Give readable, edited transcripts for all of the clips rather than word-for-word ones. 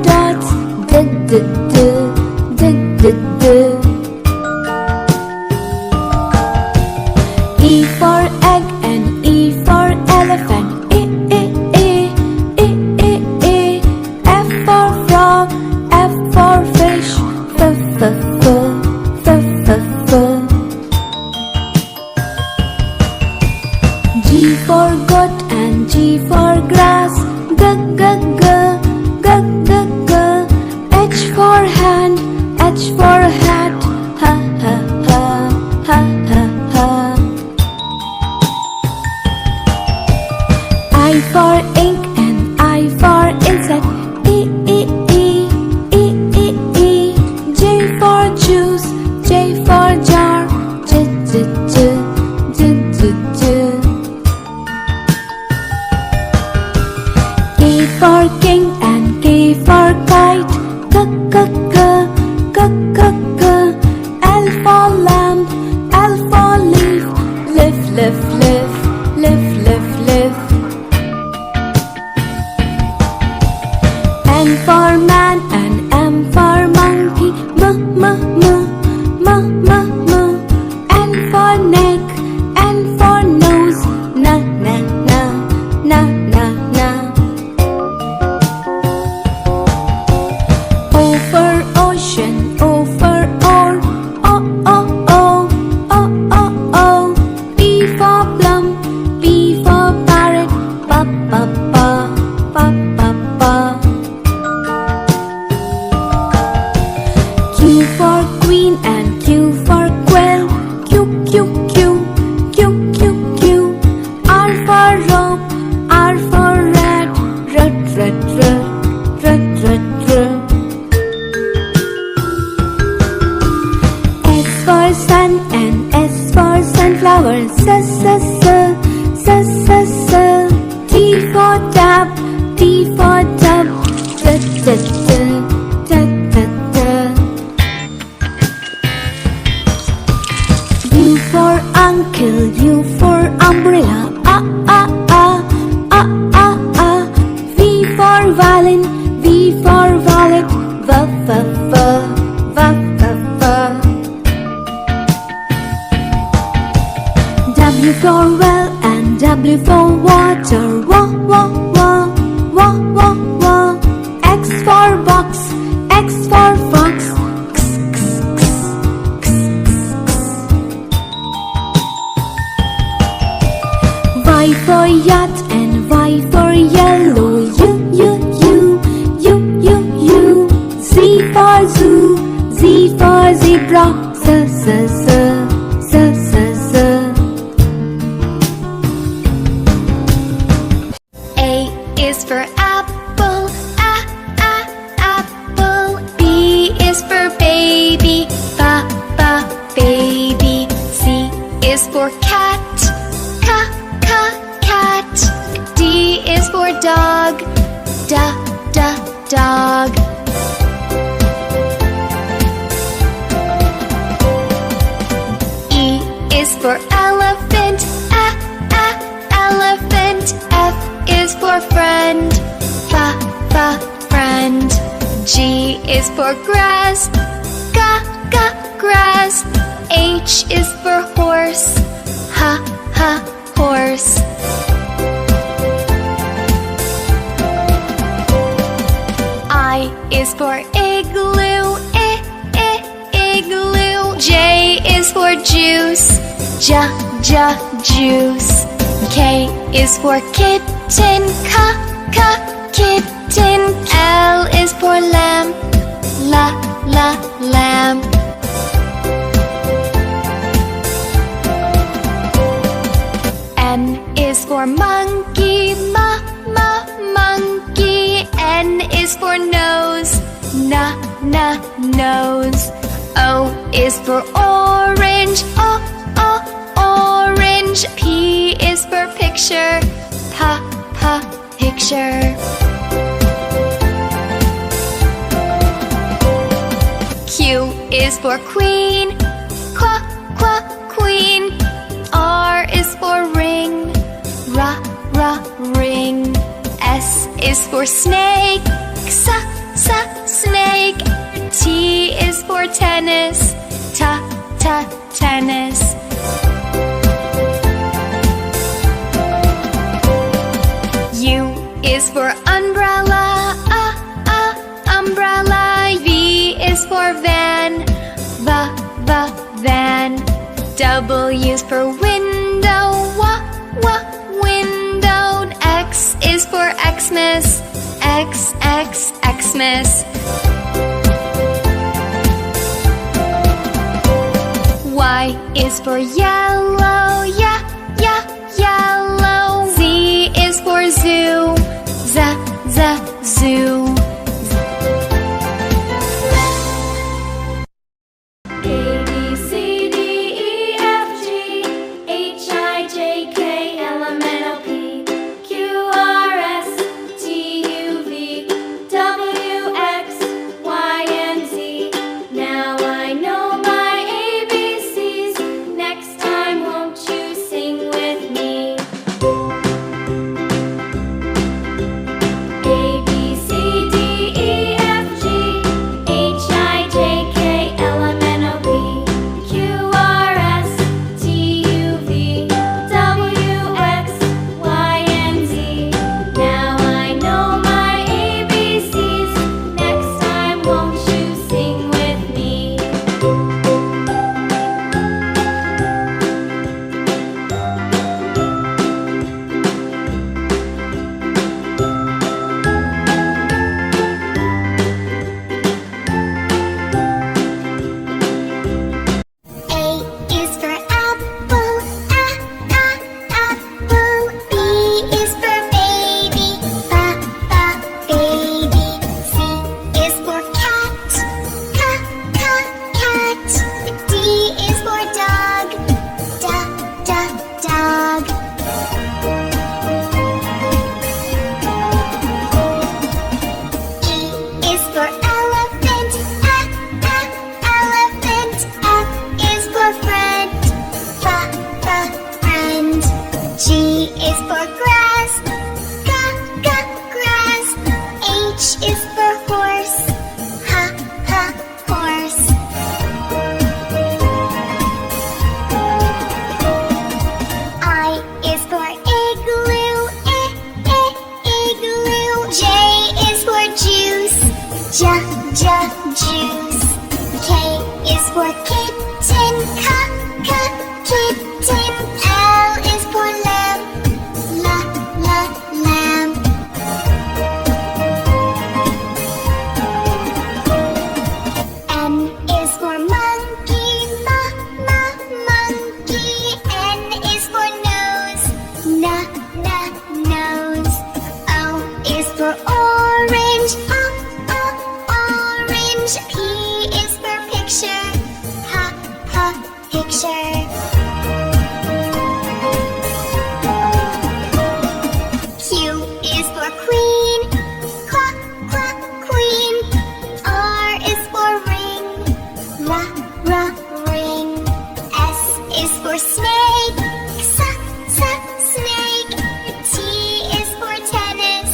dots, D, D, D, D, D, D. E for egg and E for elephant, E, E, E, E, E, E. F for frog, F for fish, F, F, F, F, F, F. G for goat and G for grass, G, G, G, G, G, G. H for hand, H for hat, Ha, ha, ha, ha, ha, ha. I for ink and I for insect, E, E, E, E, E, E. J for juice, J for jar, J, J, J, J, J, J. K for king and K for kite, K, K, K, K, K, K. L for lamb, L for leaf, Leaf, leaf, leaf, leaf, leaf, leaf. M for man and M for monkey, M, M, M, M, M, M. N for neck, N for nose, Na, na, na, na, na, na. O for ocean, O for oar, O, O, O, O, O, O. P for plum, P for parrot, Pa, pa, pa, pa, pa, pa. Q for queen and Q for quail, Q, Q, Q, Q, Q, Q. R for rope, R for rat, Rat, rat, rat, rat, rat, rat. S for sun and S for sunflower, S, S, S, S, S, S. T for tap, T for tub, T, T, T, T, T, T. U for uncle, U for umbrella, A, A, A, A, A, A. V for violin, V for violet, V, V, V, V, V, V. W for well and W for water, Wa, Wa, Wa, Wa, Wa, Wa. X for box, X for fox, X, X, X, X, X. Y for yacht and Y for yellow, U, U, U, U, U, U. Z for zoo, Z for zebra, Z, Z, Z, Z, Z, Z. A is for apple, A, A, apple. B is for baby, Ba, Ba, baby. C is for cat, Ca, Ca, cat. D is for dog, Da, Da, dog. E is for elephant, A, A, elephant. F is for friend, Fa, Fa, friend. G is for grass, Ga, Ga, grass. H is for horse, Ha, Ha, horse. I is for igloo, igloo. J is for juice, Ja, Ja, juice. K is for kitten, Ka, Ka, kitten. L is for lamp, La, La, lamp. M is for monkey, Ma, Ma, monkey. N is for nose, Na, Na, nose. O is for orange, O, O, orange. P is for picture, Pa, Pa, picture. Q is for queen, Qua, Qua, queen. R is for ring, Ra, Ra, ring. S is for snake, Xa, snake. T is for tennis. Tennis. U is for umbrella. Umbrella. V is for van. Van. W is for window. Window. X is for Xmas. Xmas. Y is for yellow. Yellow. Z is for zoo. Zoo. Juice. K is for kitten. Kitten. L is for lamb. Lamb. N is for monkey. Monkey. N is for nose. Nose. O is for orange. P is for picture. Picture. Q is for queen. Queen. R is for ring. Ring. S is for snake. Snake. T is for tennis.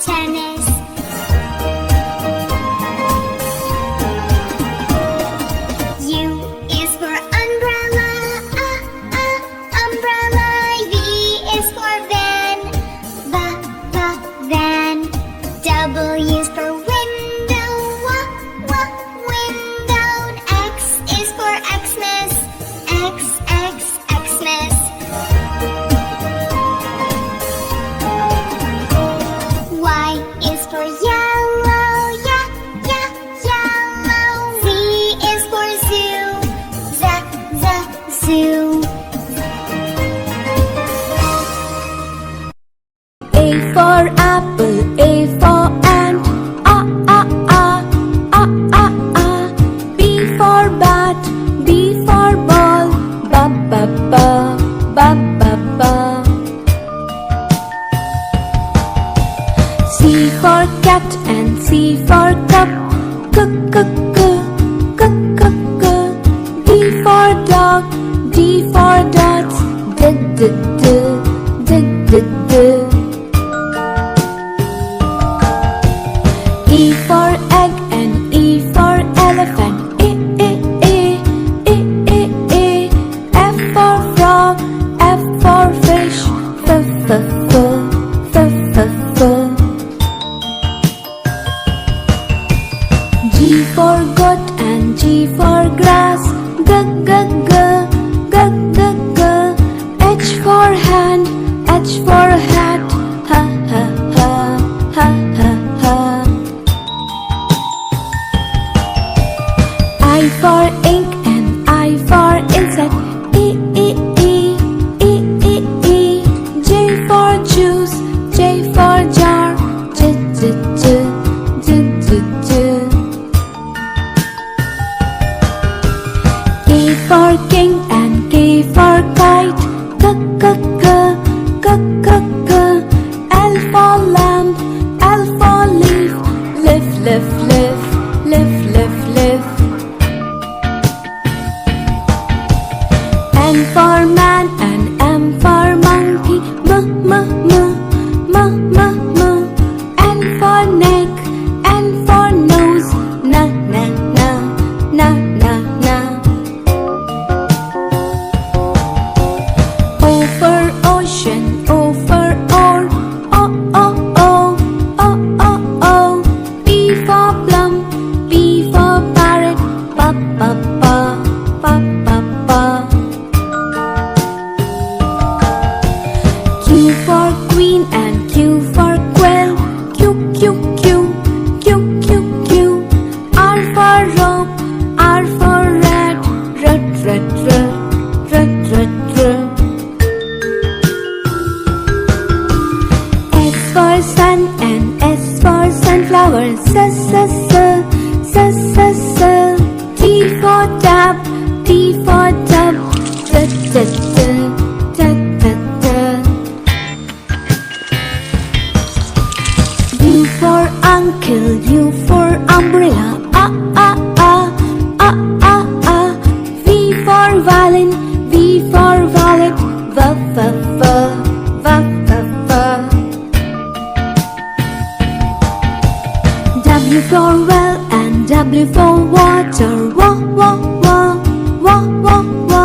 Tennis. W is for window. X is for Xmas. Xmas. Y is for yellow. Yellow. Z is for zoo. Zoo. A for apple, A for ant, B for bat, B for ball, ba. C for cat and C for cup, D for dog, D for dots, d. for sun and S for sunflower. S, S, S, S, S, S, S. T for tap, T for tub. T, T, T, T, T, T. U for uncle, U for umbrella. A, A, A, A, A, A. V for violin, V for violet. V, V, V, V, V, V. W for well and W for water. Wa, wa, wa, wa, wa, wa.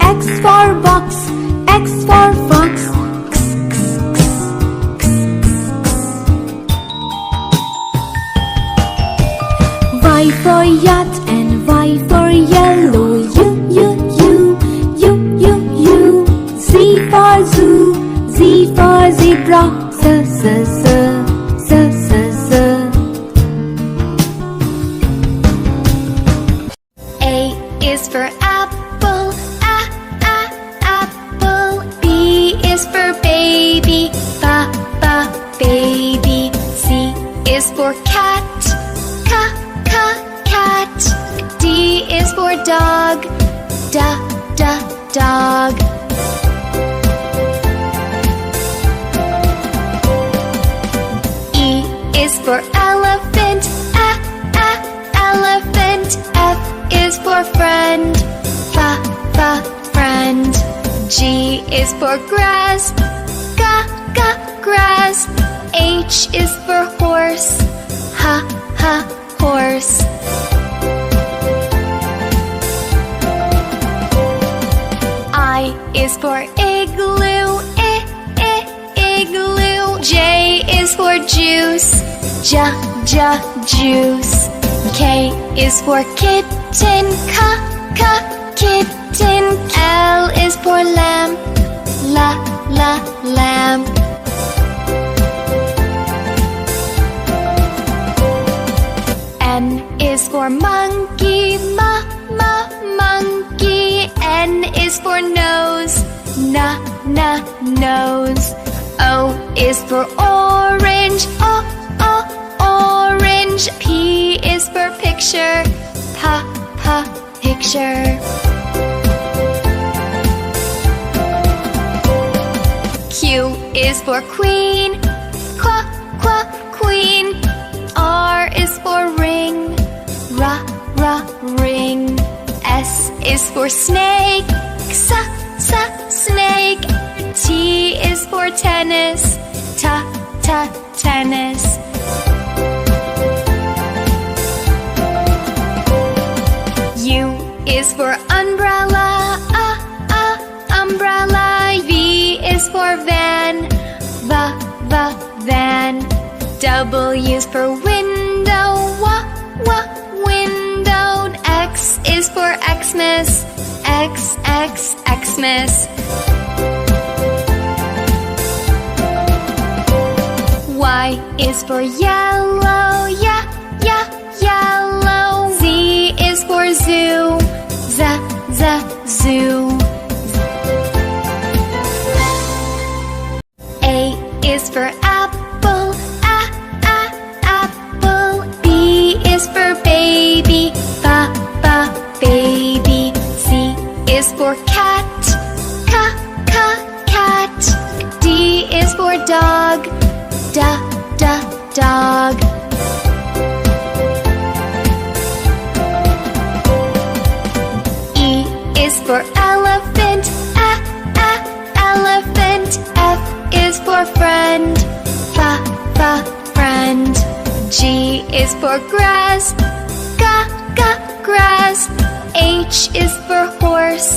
X for box, X for fox. X, X, X, X, X, X. Y for yacht and Y for yellow. U, U, U, U, U, U. Z for zoo, Z for zebra. Z, Z, Z, Z, Z, Z. A is for apple, apple. B is for baby, baby. C is for cat, cat. D is for dog, dog. E is for elephant, elephant. F is for friend, friend. G is for grass, grass. H is for horse, horse. I is for igloo, igloo. J is for juice, juice. K is for kitten, kitten. L is for lamp, lamp. N is for monkey, monkey. N is for nose, nose. O is for orange, orange. P is for picture, picture. Q is for queen, queen. R is for ring, ring. S is for snake, snake. T is for tennis, tennis. U is for umbrella, umbrella. V is for van, van. W is for window, window. X is for Xmas, Xmas. Y is for yellow, yellow. Z is for zoo, zoo. A is for apple, apple. B is for baby, baby. C is for cat, cat. D is for dog, dog. E is for elephant, elephant. F is for friend, friend. G is for grass, grass. H is for horse,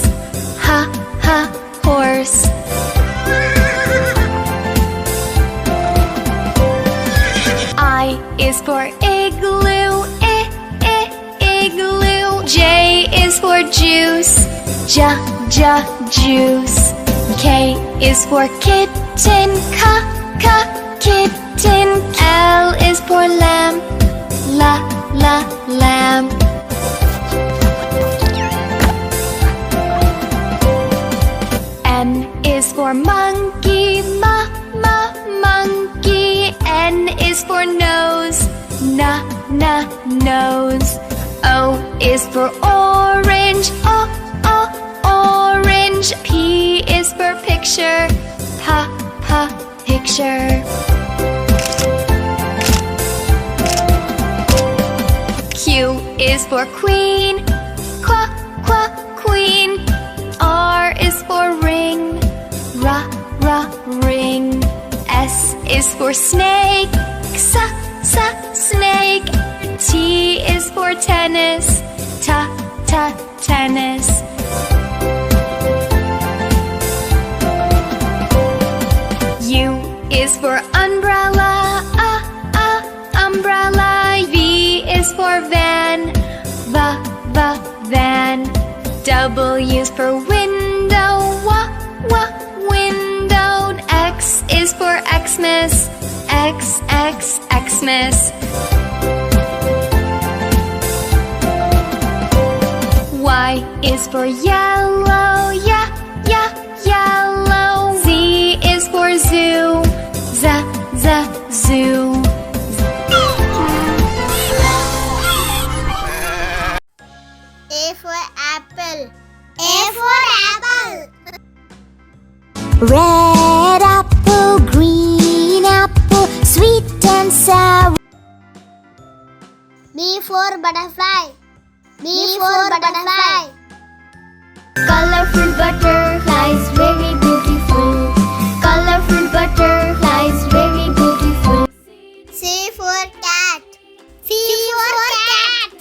horse. I is for igloo, igloo. J is for juice, juice. K is for kitten, kitten. L is for lamp, lamp. N is for monkey, monkey. is for nose. Nose. O is for orange. Orange. P is for picture. Picture. Q is for queen. Queen. R is for ring. Ring. S is for snake. Snake. T is for tennis. Tennis. U is for umbrella. Umbrella. V is for van. Van. W is for window. Window. X is for Xmas. Xmas. Y is for yellow. Yellow. Z is for zoo. Zoo. A for apple. A for apple. Red apple, green apple, sweet and sour. B for butterfly. B for butterfly. Colorful butterflies, very beautiful. Colorful butterflies, very beautiful. C for cat. C for cat.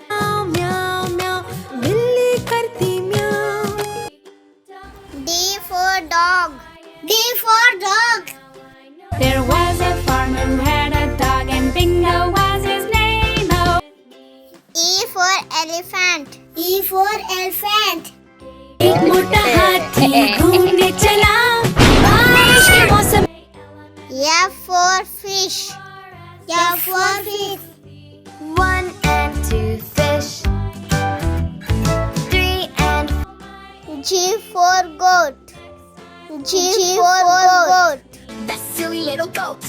Meow, meow, meow, billi karti meow. D for dog. D for dog. There was a farmer who had a dog and Bingo was his name. Oh. E for elephant. E for elephant. एक मोटा हाथी घूमने चला बारिश के मौसम. F for fish. F for fish. 1 and 2 fish. 3 and G for goat. G for goat. that silly little goat,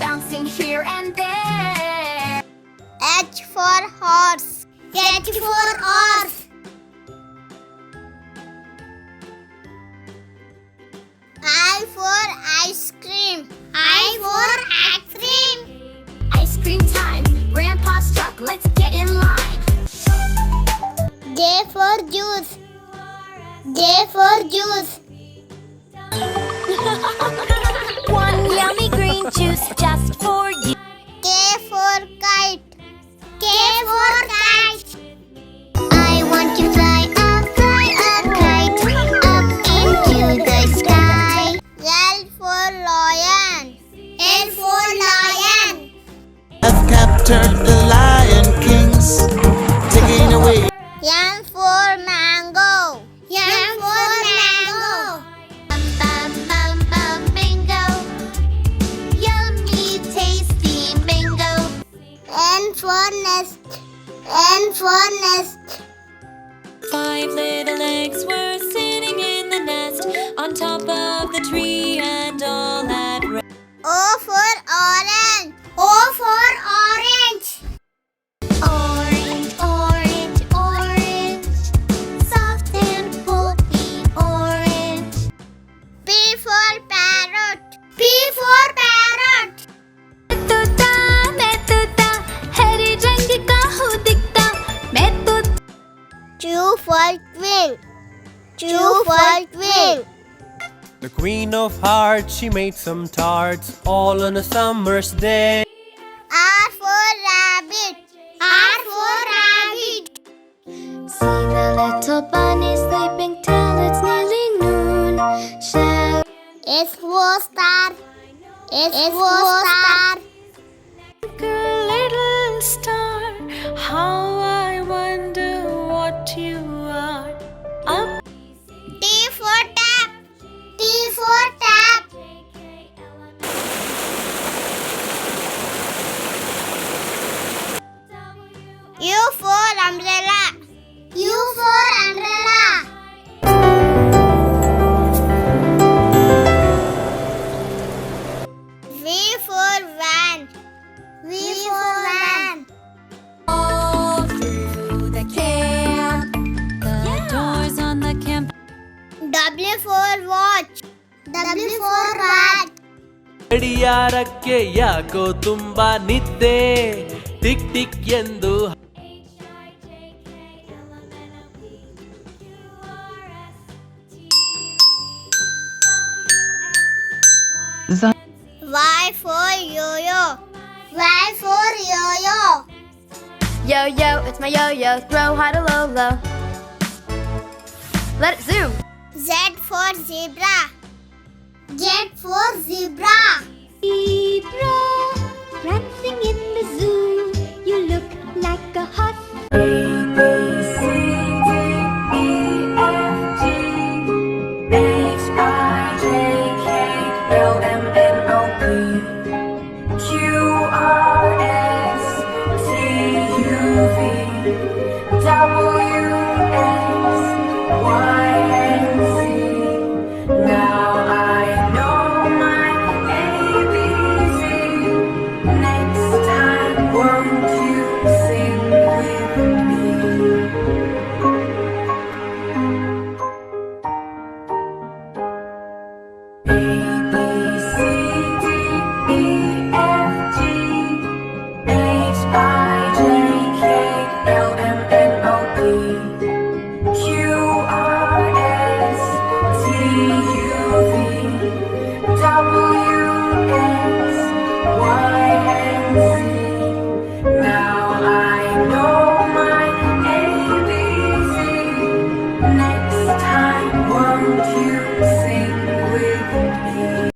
bouncing here and there. H for horse. H for horse. I for ice cream. I for ice cream. Ice cream time, Grandpa's truck, let's get in line. J for juice. J for juice. One yummy green juice just for you. K for kite. K for kite. I want to fly a kite up into the sky. L for lion. L for lion. Have captured the lion kings, taking away. M for mango. M for mango. Bingo, yummy, tasty bingo. N for nest. N for nest. 5 little eggs were sitting in the nest on top of the tree and all had rest. O for orange. O for orange. Orange, orange, orange, soft and pulpy orange. P for parrot. P for parrot. मैं तोता हरे रंग का हूँ दिखता मैं तो. Q for queen. Q for queen. The queen of hearts, she made some tarts all on a summer's day. R for rabbit. R for rabbit. See the little bunny sleeping till it's nearly noon. Shall S for star. S for star. Little star, how I wonder what you are. Up. T for tap. T for tap. U for umbrella. U for umbrella. V for van. V for van. All through the camp. The doors on the camp. W for watch. W for rat. ಗಡಿಯಾರಕ್ಕೆ ಯಾಕೋ ತುಂಬಾ ನಿದ್ದೆ tick tick ಎಂದು Y for yo-yo. Y for yo-yo. Yo-yo, it's my yo-yo. Throw high to low, low. Let it zoom. Z for zebra. Z for zebra.